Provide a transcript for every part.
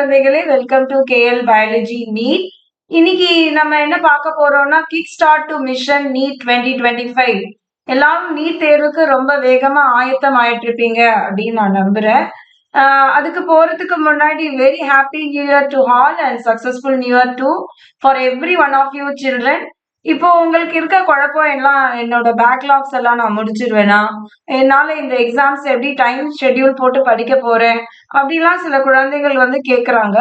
குழந்தைகளே, welcome to KL biology NEET. இன்னைக்கு நம்ம என்ன பார்க்க போறோம்னா, kick start to mission NEET 2025. எல்லாரும் நீட் தேர்வுக்கு ரொம்ப வேகமா ஆயத்தம் ஆயிட்டு இருப்பீங்க அப்படின்னு நான் நம்புறேன். அதுக்கு போறதுக்கு முன்னாடி very happy new year to all and successful new year to for every one of you children. இப்போ உங்களுக்கு இருக்க குழப்பம் எல்லாம் என்னோட பேக்லாக்ஸ் எல்லாம் நான் முடிச்சிருவேனா, என்னால இந்த எக்ஸாம்ஸ் எப்படி டைம் ஷெட்யூல் போட்டு படிக்க போறேன் அப்படிலாம் சில குழந்தைகள் வந்து கேக்குறாங்க.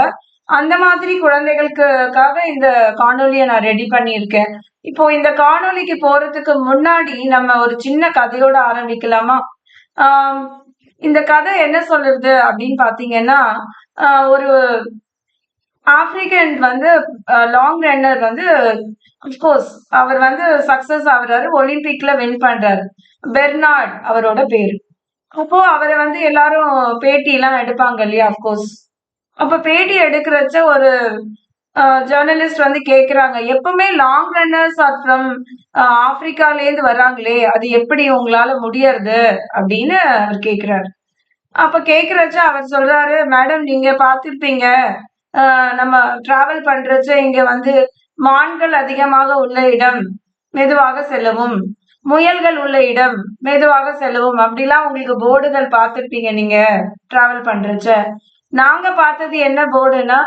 அந்த மாதிரி குழந்தைகளுக்காக இந்த காணொலியை நான் ரெடி பண்ணியிருக்கேன். இப்போ இந்த காணொலிக்கு போறதுக்கு முன்னாடி நம்ம ஒரு சின்ன கதையோட ஆரம்பிக்கலாமா? ஆஹ் இந்த கதை என்ன சொல்லுது அப்படின்னு பாத்தீங்கன்னா, ஒரு ஆப்பிரிக்கன் வந்து லாங் ரன்னர் வந்து அப்கோர்ஸ் அவர் வந்து சக்சஸ் ஆகுறாரு, ஒலிம்பிக்ல வின் பண்றாரு. பெர்னார்ட் அவரோட பேரு. அப்போ அவரை வந்து எல்லாரும் பேட்டி எல்லாம் எடுப்பாங்க இல்லையா, அப்கோர்ஸ். அப்ப பேட்டி எடுக்கிறச்ச ஒரு ஜேர்னலிஸ்ட் வந்து கேக்குறாங்க, எப்பவுமே லாங் ரன்னர்ஸ் ஆர் ஃப்ரம் ஆப்பிரிக்கால இருந்து வர்றாங்களே, அது எப்படி உங்களால முடியறது அப்படின்னு அவர் கேக்குறாரு. அப்ப கேக்குறச்ச அவர் சொல்றாரு, மேடம் நீங்க பார்த்திருப்பீங்க, நம்ம டிராவல் பண்றச்ச இங்க வந்து மான்கள் அதிகமாக உள்ள இடம் மெதுவாக செல்லவும், முயல்கள் உள்ள இடம் மெதுவாக செல்லவும் அப்படிலாம் உங்களுக்கு போர்டுகள் பார்த்திருப்பீங்க நீங்க டிராவல் பண்றச்ச. நாங்க பார்த்தது என்ன போர்டுனா,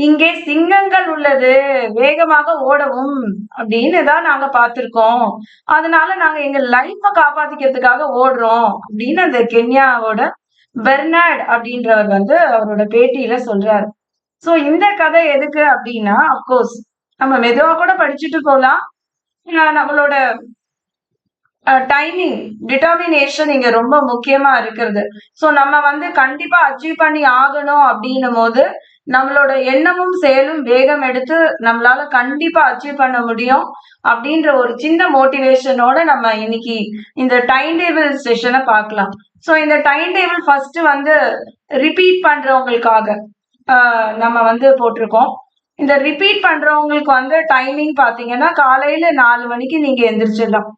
இங்கே சிங்கங்கள் உள்ளது, வேகமாக ஓடவும் அப்படின்னு தான் நாங்க பார்த்திருக்கோம். அதனால நாங்க எங்க லைஃப காப்பாத்திக்கிறதுக்காக ஓடுறோம் அப்படின்னு அந்த கென்யாவோட பெர்னார்ட் அப்படின்றவர் வந்து அவரோட பேட்டியில சொல்றாரு. சோ இந்த கதை எதுக்கு அப்படின்னா, அப்கோர்ஸ் நம்ம மெதுவா கூட படிச்சுட்டு போலாம். நம்மளோட டைமிங் டிட்டர்மினேஷன் இங்க ரொம்ப முக்கியமா இருக்கிறது. சோ நம்ம வந்து கண்டிப்பா அச்சீவ் பண்ணி ஆகணும் அப்படின்னும் போது நம்மளோட எண்ணமும் செயலும் வேகம் எடுத்து நம்மளால கண்டிப்பா அச்சீவ் பண்ண முடியும் அப்படின்ற ஒரு சின்ன மோட்டிவேஷனோட நம்ம இன்னைக்கு இந்த டைம் டேபிள் செஷனை பார்க்கலாம். சோ இந்த டைம் டேபிள் ஃபர்ஸ்ட் வந்து ரிப்பீட் பண்றவங்களுக்காக நம்ம வந்து போட்டிருக்கோம். இந்த ரிப்பீட் பண்றவங்களுக்கு வந்து டைமிங் பாத்தீங்கன்னா, காலையில 4 மணிக்கு நீங்க எந்திரிச்சிடலாம்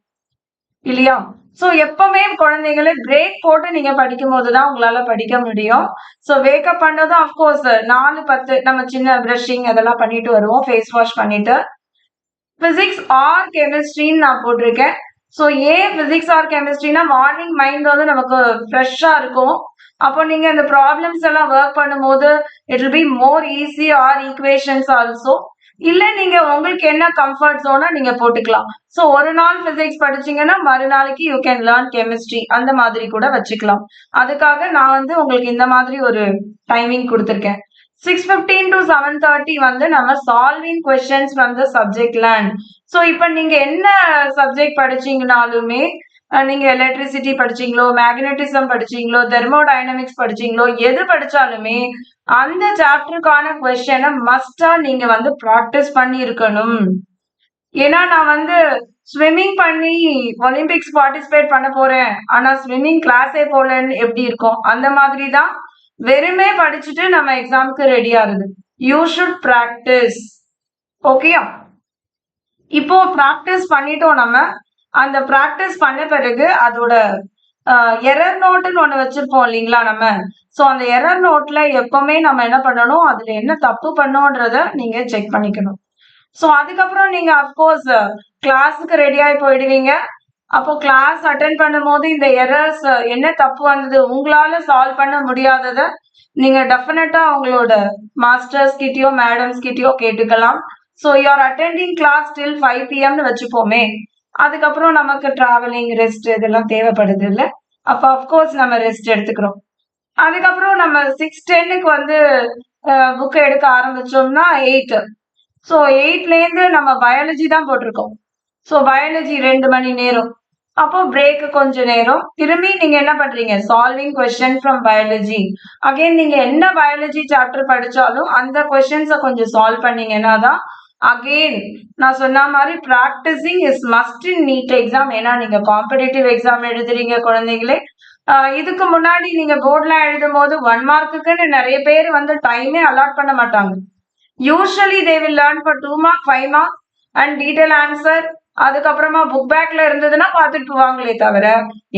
இல்லையா? சோ எப்பவுமே குழந்தைகளை பிரேக் போட்டு நீங்க படிக்கும் போதுதான் உங்களால படிக்க முடியும். சோ வேக்கப் பண்ணதும் அப்கோர்ஸ் 4:10 நம்ம சின்ன பிரஷிங் அதெல்லாம் பண்ணிட்டு வருவோம், ஃபேஸ் வாஷ் பண்ணிட்டு. பிசிக்ஸ் ஆர் கெமிஸ்ட்ரின்னு நான் போட்டிருக்கேன். சோ ஏன் பிசிக்ஸ் ஆர் கெமிஸ்ட்ரினா, மார்னிங் மைண்ட் வந்து நமக்கு ஃப்ரெஷ்ஷா இருக்கும். அப்போ நீங்க இந்த ப்ராப்ளம்ஸ் எல்லாம் ஒர்க் பண்ணும்போது it will be more easy or equations also. இல்ல நீங்க உங்களுக்கு என்ன கம்ஃபர்ட் ஜோனா நீங்க போட்டுக்கலாம். சோ ஒரு நாள் பிசிக்ஸ் படிச்சீங்கன்னா மறுநாளைக்கு யூ கேன் லேர்ன் கெமிஸ்ட்ரி அந்த மாதிரி கூட வச்சுக்கலாம். அதுக்காக நான் வந்து உங்களுக்கு இந்த மாதிரி ஒரு டைமிங் கொடுத்துருக்கேன். 6:15 to 7:30 வந்து நம்ம solving questions from the subject learn. So இப்ப நீங்க என்ன சப்ஜெக்ட் படிச்சீங்கனாலுமே, நீங்க எலக்ட்ரிசிட்டி படிச்சீங்களோ, மேக்னட்டிசம் படிச்சீங்களோ, தெர்மோடைனமிக்ஸ் படிச்சீங்களோ, எது படிச்சாலுமே அந்த சாப்டருக்கான கொஸ்டினை மஸ்டா நீங்க வந்து ப்ராக்டிஸ் பண்ணி இருக்கணும். ஏன்னா நான் வந்து ஸ்விம்மிங் பண்ணி ஒலிம்பிக்ஸ் பார்ட்டிசிபேட் பண்ண போறேன், ஆனா ஸ்விம்மிங் கிளாஸே போலன்னு எப்படி இருக்கும், அந்த மாதிரி தான் வெறுமே படிச்சுட்டு நம்ம எக்ஸாமுக்கு ரெடி ஆகுது. You should practice. ஓகேயா? இப்போ பிராக்டிஸ் பண்ணிட்டோம் நம்ம. அந்த பிராக்டிஸ் பண்ண பிறகு அதோட எரர் நோட்னு ஒண்ணு வச்சிருப்போம் இல்லைங்களா நம்ம. சோ அந்த எரர் நோட்ல எப்பவுமே நம்ம என்ன பண்ணணும், அதுல என்ன தப்பு பண்ணோன்றத நீங்க செக் பண்ணிக்கணும். சோ அதுக்கப்புறம் நீங்க அப்கோர்ஸ் கிளாஸுக்கு ரெடி ஆகி போயிடுவீங்க. அப்போ கிளாஸ் அட்டென்ட் பண்ணும்போது இந்த எரர்ஸ் என்ன தப்பு வந்தது, உங்களால சால்வ் பண்ண முடியாதத நீங்க டெஃபினட்டா உங்களோட மாஸ்டர்ஸ் கிட்டயோ மேடம்ஸ் கிட்டயோ கேட்டுக்கலாம். So you are attending class till 5 PM வச்சுப்போமே. அதுக்கப்புறம் நமக்கு டிராவலிங் ரெஸ்ட் இதெல்லாம் தேவைப்படுது இல்ல. அப்ப அப்கோர்ஸ் நம்ம ரெஸ்ட் எடுத்துக்கிறோம். அதுக்கப்புறம் நம்ம 6:10க்கு வந்து புக் எடுக்க ஆரம்பிச்சோம்னா 8. சோ 8ல இருந்து நம்ம பயாலஜி தான் போட்டிருக்கோம். சோ பயாலஜி 2 மணி நேரம். அப்போ பிரேக் கொஞ்ச நேரம். திரும்பி நீங்க என்ன பண்றீங்க, solving question from biology. Again நீங்க என்ன பயாலஜி சாப்டர் படிச்சாலும் அந்த கொஸ்டின்ஸை கொஞ்சம் சால்வ் பண்ணீங்கன்னா தான் அகெயின் நான் சொன்ன மாதிரி practising is must in NEET exam. ஏன்னா நீங்க காம்படிட்டிவ் எக்ஸாம் எழுதுறீங்க குழந்தைகளே. இதுக்கு முன்னாடி நீங்க போர்ட்லாம் எழுதும் போது 1 மார்க்குன்னு நிறைய பேர் வந்து டைமே அலாட் பண்ண மாட்டாங்க. Usually they will learn for 2 mark 5 mark and detail answer அதுக்கப்புறமா புக் பேக்ல இருந்ததுன்னா பார்த்துட்டு போவாங்களே தவிர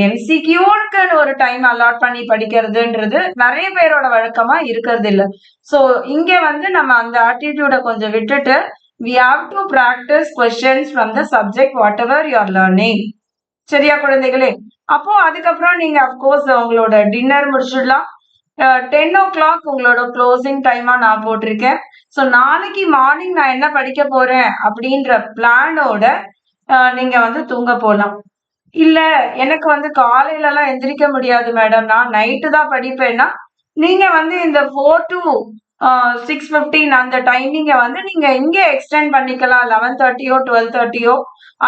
எம்சிக்யூக்கு ஒரு டைம் அலாட் பண்ணி படிக்கிறதுன்றது நிறைய பேரோட வழக்கமா இருக்கிறது இல்ல. சோ இங்க வந்து நம்ம அந்த ஆட்டிடியூட கொஞ்சம் விட்டுட்டு we have to practice questions from the subject whatever you are learning. சரியா குழந்தைகளே? அப்போ அதுக்கப்புறம் நீங்க அப்கோர்ஸ் உங்களோட டின்னர் முடிச்சிடலாம். 10 o'clock உங்களோட க்ளோசிங் டைமா நான் போட்டிருக்கேன். ஸோ நாளைக்கு மார்னிங் நான் என்ன படிக்க போறேன் அப்படின்ற பிளானோட நீங்க வந்து தூங்க போலாம். இல்ல எனக்கு வந்து காலையில எல்லாம் எந்திரிக்க முடியாது மேடம், நான் நைட்டு தான் படிப்பேன்னா நீங்க வந்து இந்த 4 to 6:15 அந்த டைமிங்க வந்து நீங்க இங்கே எக்ஸ்டெண்ட் பண்ணிக்கலாம். 11:30 12:30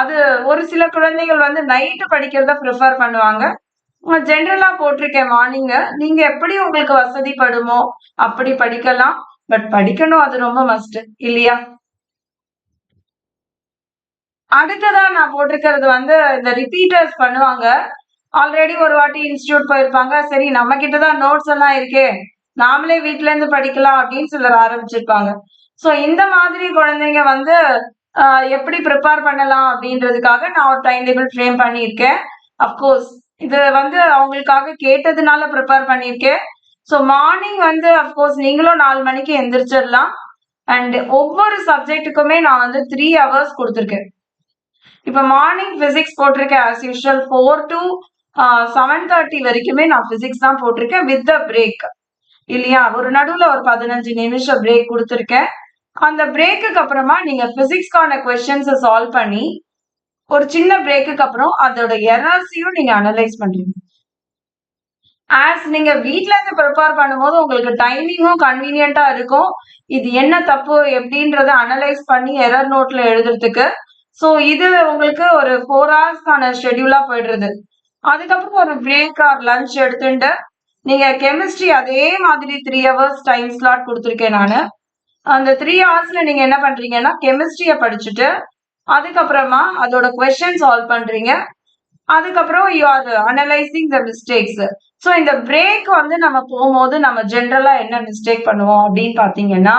அது ஒரு சில குழந்தைகள் வந்து நைட்டு படிக்கிறத ப்ரிஃபர் பண்ணுவாங்க. ஜென்ரலா போட்டிருக்கேன் மார்னிங். நீங்க எப்படி உங்களுக்கு வசதிப்படுமோ அப்படி படிக்கலாம். பட் படிக்கணும், அது ரொம்ப மஸ்ட் இல்லையா? அடுத்ததா நான் போட்டிருக்கிறது வந்து இந்த ரிப்பீட்டர்ஸ் பண்ணுவாங்க. ஆல்ரெடி ஒரு வாட்டி இன்ஸ்டிடியூட் போயிருப்பாங்க. சரி நம்ம கிட்டதான் நோட்ஸ் எல்லாம் இருக்கே, நாமளே வீட்ல இருந்து படிக்கலாம் அப்படின்னு சிலர் ஆரம்பிச்சிருப்பாங்க. சோ இந்த மாதிரி குழந்தைங்க வந்து எப்படி ப்ரிப்பேர் பண்ணலாம் அப்படின்றதுக்காக நான் ஒரு டைம் டேபிள் ஃப்ரேம் பண்ணியிருக்கேன். அப்கோர்ஸ் இது வந்து அவங்களுக்காக கேட்டதுனால ப்ரிப்பேர் பண்ணியிருக்கேன். ஸோ மார்னிங் வந்து அப்கோர்ஸ் நீங்களும் 4 மணிக்கு எந்திரிச்சிடலாம். அண்ட் ஒவ்வொரு சப்ஜெக்ட்டுக்குமே நான் வந்து 3 hours கொடுத்துருக்கேன். இப்ப மார்னிங் பிசிக்ஸ் போட்டிருக்கேன் ஆஸ் யூஷுவல் 4 to 7:30 வரைக்குமே நான் பிசிக்ஸ் தான் போட்டிருக்கேன் வித் த பிரேக் இல்லையா? ஒரு நடுவுல ஒரு 15 நிமிஷம் பிரேக் கொடுத்துருக்கேன். அந்த பிரேக்குக்கு அப்புறமா நீங்க பிசிக்ஸ்க்கான கொஸ்டின்ஸை சால்வ் பண்ணி ஒரு சின்ன பிரேக்குக்கு அப்புறம் அதோட எரர்ஸையும் நீங்க அனலைஸ் பண்றீங்க. ஆஸ் நீங்க வீட்ல இருந்து ப்ரிப்பேர் பண்ணும்போது உங்களுக்கு டைமிங்கும் கன்வீனியன்ட்டா இருக்கும். இது என்ன தப்பு எப்படின்றத அனலைஸ் பண்ணி எரர் நோட்ல எழுதுறதுக்கு. சோ இது உங்களுக்கு ஒரு 4 ஹவர்ஸ்க்கான ஷெட்யூலா போயிடுறது. அதுக்கப்புறம் ஒரு பிரேக் ஆர் லஞ்ச் எடுத்துட்டு நீங்க கெமிஸ்ட்ரி அதே மாதிரி 3 hours டைம் ஸ்லாட் கொடுத்துருக்கேன் நானு. அந்த 3 ஹவர்ஸ்ல நீங்க என்ன பண்றீங்கன்னா கெமிஸ்ட்ரிய படிச்சுட்டு அதுக்கப்புறமா அதோட கொஸ்டின் சால்வ் பண்றீங்க. அதுக்கப்புறம் you are analysing the mistakes. So இந்த பிரேக் வந்து நம்ம போகும்போது நம்ம ஜென்ரலா என்ன மிஸ்டேக் பண்ணுவோம் அப்படின்னு பாத்தீங்கன்னா,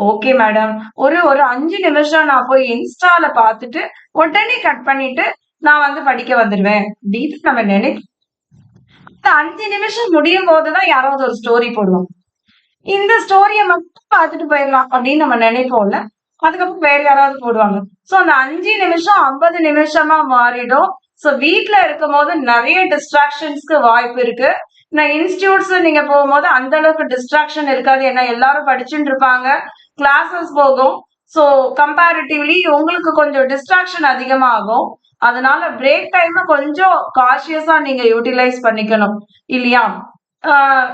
ஓகே மேடம் ஒரு 5 நிமிஷம் நான் போய் இன்ஸ்டால பார்த்துட்டு உடனே கட் பண்ணிட்டு நான் வந்து படிக்க வந்துடுவேன் அப்படின்னு நம்ம நினைப்போம். இந்த 5 நிமிஷம் முடியும் போதுதான் யாராவது ஒரு ஸ்டோரி போடுவோம். இந்த ஸ்டோரிய மட்டும் பார்த்துட்டு போயிடலாம் அப்படின்னு நம்ம நினைப்போம்ல. அதுக்கப்புறம் வேற யாராவது போடுவாங்க. சோ அந்த 5 நிமிஷம் 50 நிமிஷமா மாறிடும். சோ வீட்ல இருக்கும் போது நிறைய டிஸ்ட்ராக்ஷன்ஸ்க்கு வாய்ப்பு இருக்கு. நான் இன்ஸ்டிடியூட்ஸ் நீங்க போகும்போது அந்த அளவுக்கு டிஸ்ட்ராக்ஷன் இருக்காது. ஏன்னா எல்லாரும் படிச்சுட்டு இருப்பாங்க, கிளாஸஸ் போகும். சோ கம்பேரிட்டிவ்லி உங்களுக்கு கொஞ்சம் டிஸ்ட்ராக்ஷன் அதிகமாகும். அதனால பிரேக் டைம் கொஞ்சம் காஷியஸா நீங்க யூட்டிலைஸ் பண்ணிக்கணும் இல்லையா?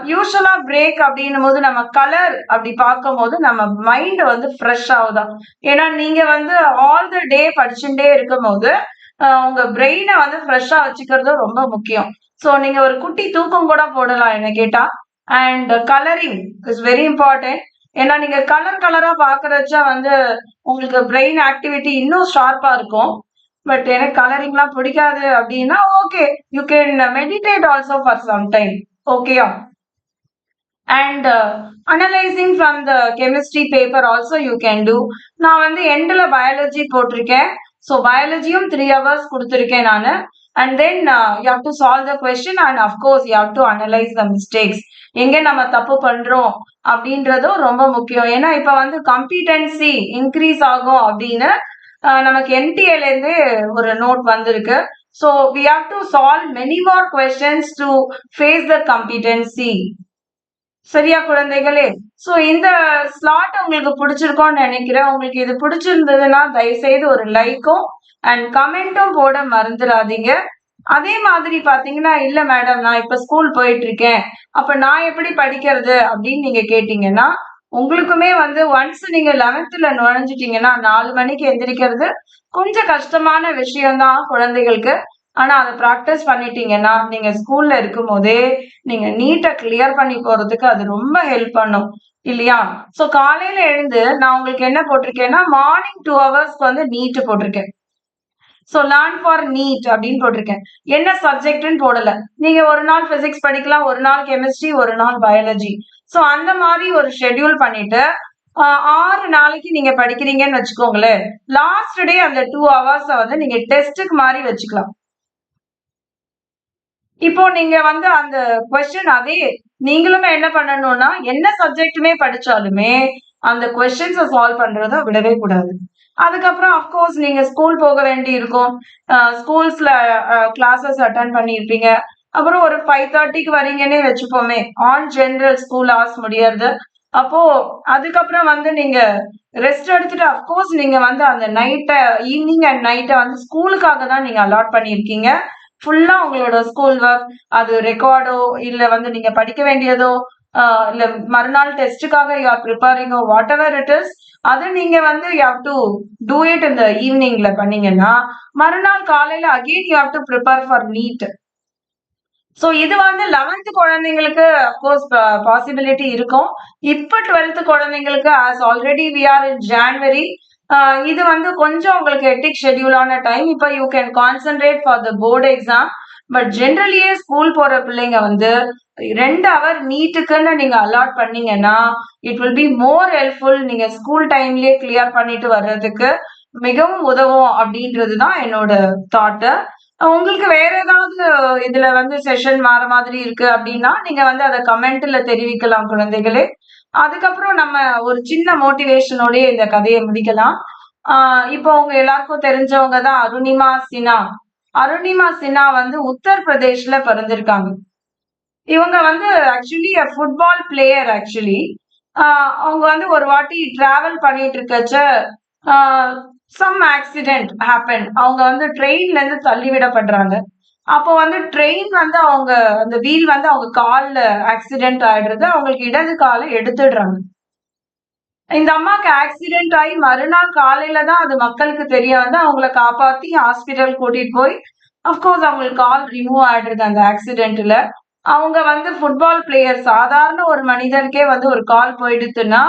யூஸ்வலா பிரேக் அப்படின்னும் போது நம்ம கலர் அப்படி பார்க்கும் போது நம்ம மைண்ட் வந்து ஃப்ரெஷ் ஆகுதான். ஏன்னா நீங்க வந்து ஆல் த டே படிச்சுட்டே இருக்கும் போது உங்க பிரெயினை வந்து ஃப்ரெஷ்ஷா வச்சுக்கிறது ரொம்ப முக்கியம். ஸோ நீங்க ஒரு குட்டி தூக்கம் கூட போடலாம் என்ன கேட்டா. And colouring is very important. ஏன்னா நீங்க கலர் கலரா பாக்குறச்ச வந்து உங்களுக்கு பிரெயின் ஆக்டிவிட்டி இன்னும் ஷார்ப்பா இருக்கும். பட் எனக்கு கலரிங்லாம் பிடிக்காது அப்படின்னா okay, you can meditate also for some time. ஓகேயா? And analysing from the chemistry paper also you can do. நான் வந்து எண்டில் பயாலஜி போட்டிருக்கேன். ஸோ பயாலஜியும் 3 hours கொடுத்துருக்கேன் நான். And then you have to solve the question and of course you have to analyse the mistakes. எங்க நம்ம தப்பு பண்றோம் அப்படின்றதும் ரொம்ப முக்கியம். ஏன்னா இப்ப வந்து காம்பிடன்சி இன்க்ரீஸ் ஆகும் அப்படின்னு நமக்கு என்டிஏல இருந்து ஒரு நோட் வந்திருக்கு. So we have to solve many more questions to face the competency. சரியா குழந்தைகளே? சோ இந்த ஸ்லாட் உங்களுக்கு பிடிச்சிருக்கோம்னு நினைக்கிறேன். உங்களுக்கு இது பிடிச்சிருந்ததுன்னா தயவு செய்து ஒரு லைக்கும் அண்ட் கமெண்ட்டும் போட மறந்துடாதீங்க. அதே மாதிரி பாத்தீங்கன்னா, இல்ல மேடம் நான் இப்ப ஸ்கூல் போயிட்டு இருக்கேன், அப்ப நான் எப்படி படிக்கிறது அப்படின்னு நீங்க கேட்டீங்கன்னா, உங்களுக்குமே வந்து ஒன்ஸ் நீங்க 11th நுழைஞ்சிட்டீங்கன்னா 4 மணிக்கு எந்திரிக்கிறது கொஞ்சம் கஷ்டமான விஷயம்தான் குழந்தைகளுக்கு. ஆனா அதை ப்ராக்டிஸ் பண்ணிட்டீங்கன்னா நீங்க ஸ்கூல்ல இருக்கும் போதே நீங்க நீட்டா கிளியர் பண்ணி போறதுக்கு அது ரொம்ப ஹெல்ப் பண்ணும் இல்லையா? சோ காலையில எழுந்து நான் உங்களுக்கு என்ன போட்டிருக்கேன்னா மார்னிங் 2 ஹவர்ஸ்க்கு வந்து நீட் போட்டிருக்கேன். சோ லேர்ன் ஃபார் நீட் அப்படின்னு போட்டிருக்கேன். என்ன சப்ஜெக்ட்னு போடல. நீங்க ஒரு நாள் பிசிக்ஸ் படிக்கலாம், ஒரு நாள் கெமிஸ்ட்ரி, ஒரு நாள் பயாலஜி. சோ அந்த மாதிரி ஒரு ஷெட்யூல் பண்ணிட்டு 6 நாளைக்கு நீங்க படிக்கிறீங்கன்னு வச்சுக்கோங்களேன். லாஸ்ட் டே அந்த 2 ஹவர்ஸ வந்து நீங்க டெஸ்ட்டுக்கு மாரி வச்சுக்கலாம். இப்போ நீங்க வந்து அந்த கொஸ்டின் அதே நீங்களுமே என்ன பண்ணணும்னா, என்ன சப்ஜெக்ட்டுமே படிச்சாலுமே, அந்த கொஸ்டின்ஸ சால்வ் பண்றத விடவே கூடாது. அதுக்கப்புறம் அஃப்கோர்ஸ் நீங்க ஸ்கூல் போக வேண்டி இருக்கும். ஸ்கூல்ஸ்ல கிளாஸஸ் அட்டெண்ட் பண்ணியிருப்பீங்க. அப்புறம் ஒரு 5:30க்கு வரீங்கன்னே வச்சுப்போமே. ஆன் ஜெனரல் ஸ்கூல் ஹவர்ஸ் முடியறது. அப்போ அதுக்கப்புறம் வந்து நீங்க ரெஸ்ட் எடுத்துட்டு அஃப்கோர்ஸ் நீங்க வந்து அந்த ஈவினிங் அண்ட் நைட்ட வந்து ஸ்கூலுக்காக தான் நீங்க அலாட் பண்ணியிருக்கீங்க. ஃபுல்லா உங்களோட ஸ்கூல் ஒர்க், அது ரெக்கார்டோ, இல்ல வந்து நீங்க படிக்க வேண்டியதோ, இல்ல மறுநாள் டெஸ்ட்டுக்காக யூ ஆர் பிரிப்பேரிங்கோ வாட் எவர் இட் இஸ், அது நீங்க வந்து you have to do it இந்த ஈவினிங்ல பண்ணீங்கன்னா, மறுநாள் காலையில again you have to prepare for NEET. So இது வந்து 11th குழந்தைங்களுக்கு அஃப்கோர்ஸ் பாசிபிலிட்டி இருக்கும். இப்ப 12th குழந்தைங்களுக்கு as already we are in January. இது வந்து கொஞ்சம் உங்களுக்கு ஹெக்டிக் ஷெட்யூலான டைம். இப்ப you can concentrate for the board exam. But ஜென்ரலியே ஸ்கூல் போற பிள்ளைங்க வந்து 2 ஹவர் நீட்டுக்குன்னு நீங்க அலாட் பண்ணீங்கன்னா, it will be more helpful. நீங்க ஸ்கூல் டைம்லயே கிளியர் பண்ணிட்டு வர்றதுக்கு மிகவும் உதவும் அப்படின்றது தான் என்னோட தாட்டு. உங்களுக்கு வேற ஏதாவது இதுல வந்து செஷன் மாற மாதிரி இருக்கு அப்படின்னா, நீங்க வந்து அத கமெண்ட்ல தெரிவிக்கலாம் குழந்தைகளே. அதுக்கப்புறம் நம்ம ஒரு சின்ன மோட்டிவேஷனோடயே இந்த கதைய முடிக்கலாம். இப்போ உங்க எல்லாருக்கும் தெரிஞ்சவங்க தான் அருணிமா சின்ஹா. அருணிமா சின்ஹா வந்து உத்தர் பிரதேஷ்ல பிறந்திருக்காங்க. இவங்க வந்து ஆக்சுவலி ஃபுட்பால் பிளேயர் ஆக்சுவலி. அவங்க வந்து ஒரு வாட்டி டிராவல் பண்ணிட்டு இருக்கச்ச சம் ஆக்சிடென்ட் ஹேப்பன். அவங்க வந்து ட்ரெயின்ல இருந்து தள்ளிவிடப்படுறாங்க. அப்போ வந்து ட்ரெயின் வந்து அவங்க அந்த வீல் வந்து அவங்க கால்ல ஆக்சிடென்ட் ஆயிடுறது. அவங்களுக்கு இடது கால எடுத்துடுறாங்க. இந்த அம்மாக்கு ஆக்சிடென்ட் ஆகி மறுநாள் காலையில தான் அது மக்களுக்கு தெரிய வந்து அவங்கள காப்பாத்தி ஹாஸ்பிட்டல் கூட்டிட்டு போய் அஃப்கோர்ஸ் அவங்களுக்கு கால் ரிமூவ் ஆயிடுறது அந்த ஆக்சிடென்ட்ல. அவங்க வந்து ஃபுட்பால் பிளேயர். சாதாரண ஒரு மனிதனுக்கே வந்து ஒரு கால் போயிடுத்துன்னா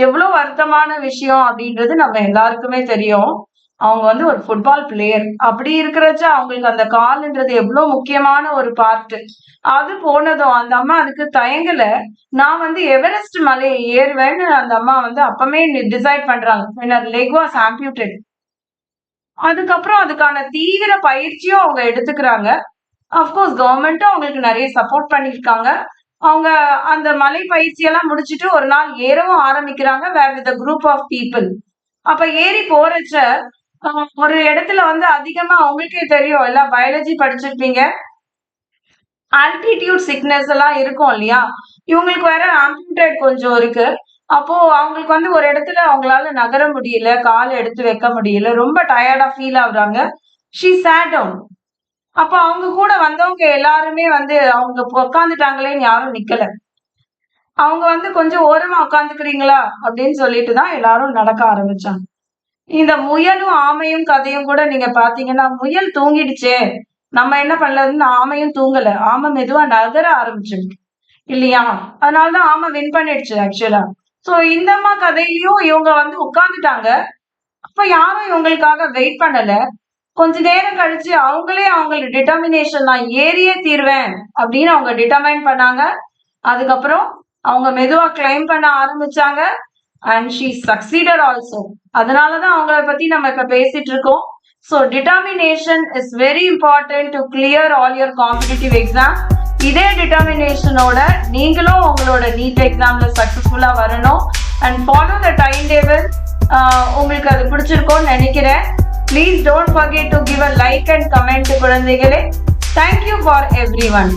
எவ்வளவு வருத்தமான விஷயம் அப்படின்றது நம்ம எல்லாருக்குமே தெரியும். அவங்க வந்து ஒரு ஃபுட்பால் பிளேயர். அப்படி இருக்கிறச்ச அவங்களுக்கு அந்த கால்ன்றது எவ்வளவு முக்கியமான ஒரு பார்ட். அது போனதும் அந்த அம்மா அதுக்கு தயங்கல. நான் வந்து எவரெஸ்ட் மலையை ஏறுவேன்னு அந்த அம்மா வந்து அப்பமே டிசைட் பண்றாங்க. when her leg was amputated. அதுக்கப்புறம் அதுக்கான தீவிர பயிற்சியும் அவங்க எடுத்துக்கிறாங்க. அஃப்கோர்ஸ் கவர்மெண்ட்டும் அவங்களுக்கு நிறைய சப்போர்ட் பண்ணியிருக்காங்க. அவங்க அந்த மலை பயிற்சி எல்லாம் முடிச்சுட்டு ஒரு நாள் ஏறவும் ஆரம்பிக்கிறாங்க வேர் வித் குரூப் ஆஃப் பீப்புள். அப்ப ஏறி போறச்ச ஒரு இடத்துல வந்து அதிகமா அவங்களுக்கே தெரியும், எல்லாம் பயாலஜி படிச்சிருப்பீங்க. ஆல்டிடியூட் சிக்னஸ் எல்லாம் இருக்கும் இல்லையா? இவங்களுக்கு வேற ஆம்பியூட்டட் கொஞ்சம் இருக்கு. அப்போ அவங்களுக்கு வந்து ஒரு இடத்துல அவங்களால நகர முடியல, கால் எடுத்து வைக்க முடியல, ரொம்ப டயர்டா ஃபீல் ஆகுறாங்க. She sat down. அப்ப அவங்க கூட வந்தவங்க எல்லாருமே வந்து அவங்க உட்காந்துட்டாங்களேன்னு யாரும் நிக்கல. அவங்க வந்து கொஞ்சம் ஓரமா உட்காந்துக்கிறீங்களா அப்படின்னு சொல்லிட்டு தான் எல்லாரும் நடக்க ஆரம்பிச்சாங்க. இந்த முயலும் ஆமையும் கதையும் கூட நீங்க பாத்தீங்கன்னா, முயல் தூங்கிடுச்சே, நம்ம என்ன பண்ணலன்னு ஆமையும் தூங்கல. ஆமை மெதுவா நகர ஆரம்பிச்சிருக்கு இல்லையா? அதனாலதான் ஆமை வின் பண்ணிடுச்சு ஆக்சுவலா. சோ இந்த அம்மா கதையிலயும் இவங்க வந்து உட்கார்ந்துட்டாங்க. அப்ப யாரும் இவங்களுக்காக வெயிட் பண்ணல. கொஞ்ச நேரம் கழிச்சு அவங்களே அவங்களோட டிட்டர்மினேஷன் நான் ஏறியே தீர்வேன் அப்படின்னு அவங்க டிட்டர்மைன் பண்ணாங்க. அதுக்கப்புறம் அவங்க மெதுவா கிளைம் பண்ண ஆரம்பிச்சாங்க. And she succeeded also. அதனாலதான் அவங்கள பத்தி நம்ம இப்ப பேசிட்டு இருக்கோம். So determination is very important to clear all your competitive exam. இதே டிட்டர்மினேஷனோட நீங்களும் உங்களோட நீட் எக்ஸாம்ல சக்சஸ்ஃபுல்லா வரணும். And follow the time table. உங்களுக்கு அது பிடிச்சிருக்கோன்னு நினைக்கிறேன். Please don't forget to give a like and comment குழந்தைகளே. Thank you for everyone.